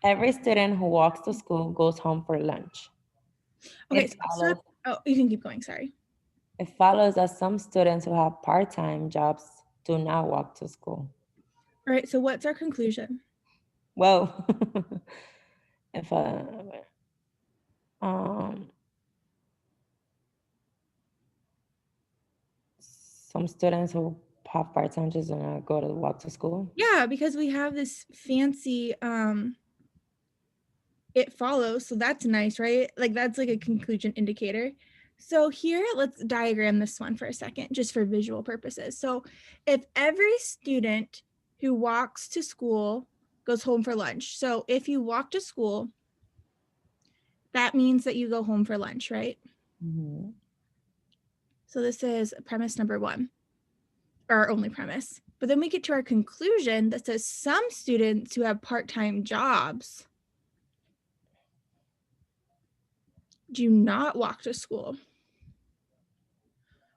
Every student who walks to school goes home for lunch. Okay, It so follows, oh, you can keep going, sorry. it follows that some students who have part-time jobs do not walk to school. All right, so what's our conclusion? Well, if um, some students who have part-time jobs do not go to walk to school. Yeah, because we have this fancy it follows, so that's nice, right? Like that's like a conclusion indicator. So here, let's diagram this one for a second, just for visual purposes. So if every student who walks to school goes home for lunch. So if you walk to school, that means that you go home for lunch, right? Mm-hmm. So this is premise number one, our only premise. But then we get to our conclusion that says some students who have part-time jobs do not walk to school.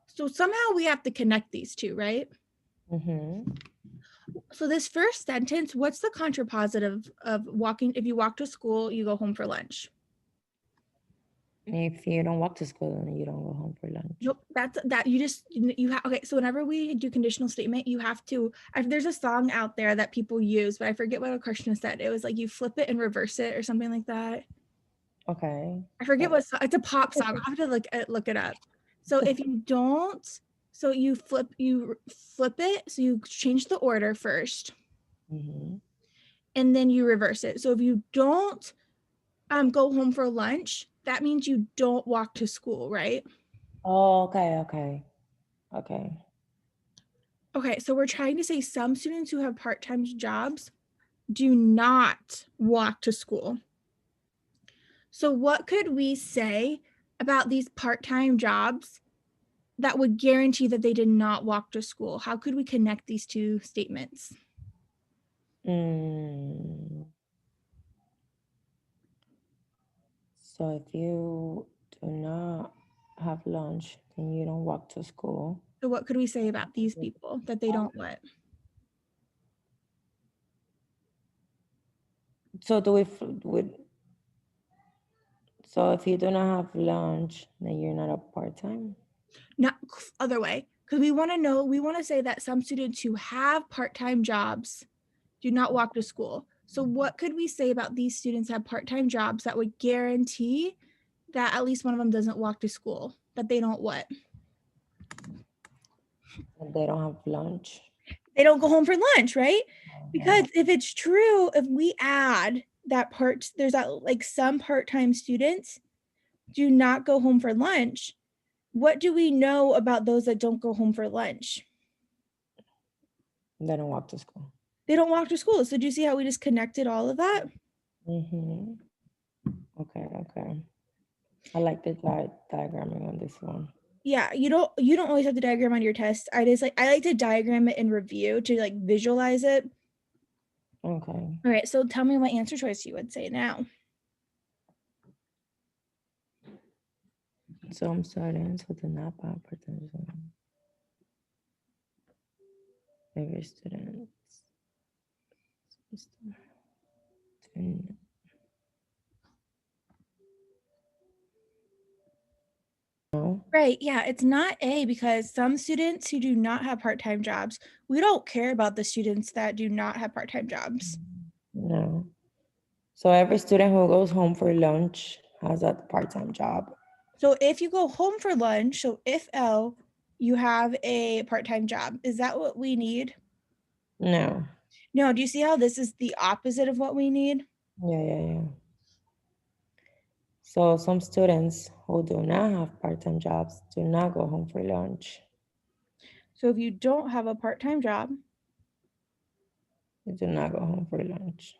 So somehow we have to connect these two, right? Mm-hmm. So this first sentence, what's the contrapositive of walking? If you walk to school, you go home for lunch. If you don't walk to school, then you don't go home for lunch. Nope, that's that you have. Okay, so whenever we do conditional statement, you have to. There's a song out there that people use, but I forget what a question said. It was like you flip it and reverse it or something like that. Okay. I forget what song. It's a pop song. I'll have to look it up. So if you don't, so you flip it. So you change the order first, Mm-hmm. and then you reverse it. So if you don't go home for lunch, that means you don't walk to school, right? Oh, okay. Okay, so we're trying to say some students who have part-time jobs do not walk to school. So what could we say about these part-time jobs that would guarantee that they did not walk to school? How could we connect these two statements? Mm. So if you do not have lunch, then you don't walk to school. So what could we say about these people that they don't what? So do we would so if you do not have lunch, then you're not a part-time? Not other way, because we want to know, we want to say that some students who have part-time jobs do not walk to school. So what could we say about these students have part-time jobs that would guarantee that at least one of them doesn't walk to school, that they don't what? And they don't have lunch. They don't go home for lunch, right? Because if it's true, if we add that part, there's that like some part-time students do not go home for lunch. What do we know about those that don't go home for lunch? They don't walk to school. They don't walk to school. So do you see how we just connected all of that? Mm-hmm. Okay. I like the diagramming on this one. Yeah, you don't always have to diagram on your test. I like to diagram it in review to like visualize it. Okay. All right, so tell me what answer choice you would say now. Some students who do not have participation. Every student. No. Right, yeah, it's not A because some students who do not have part-time jobs, we don't care about the students that do not have part-time jobs. No. So every student who goes home for lunch has a part-time job. So if you go home for lunch, so if L, you have a part-time job. Is that what we need? No. No, do you see how this is the opposite of what we need? Yeah. So some students who do not have part-time jobs do not go home for lunch. So if you don't have a part-time job, They do not go home for lunch.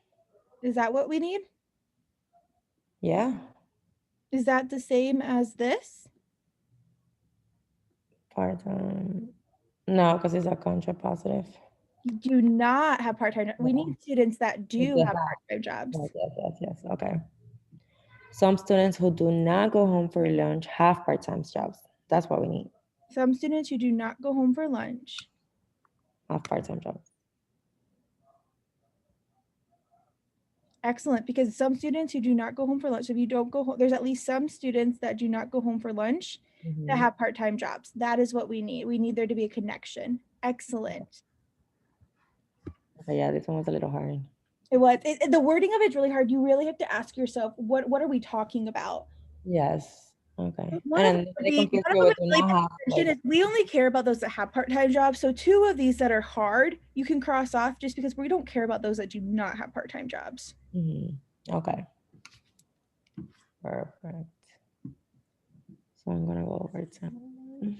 is that what we need? Yeah. Is that the same as this? Part-time. No, because it's a contrapositive. Do not have part-time. We Yeah. need students that do Yes. have part-time jobs. Yes. Okay. Some students who do not go home for lunch have part-time jobs. That's what we need. Some students who do not go home for lunch. Have part-time jobs. Excellent, because some students who do not go home for lunch, if you don't go home, there's at least some students that do not go home for lunch that have part-time jobs. That is what we need. We need there to be a connection. Excellent. Okay, yeah, this one was a little hard. It was. The wording of it's really hard. You really have to ask yourself, what are we talking about? Yes. Okay. One of them And would they be, confuse one of me them with would do really not pay have attention like. is we only care about those that have part-time jobs. So 2 of these that are hard, you can cross off just because we don't care about those that do not have part-time jobs. Okay. Perfect. So I'm gonna go over time.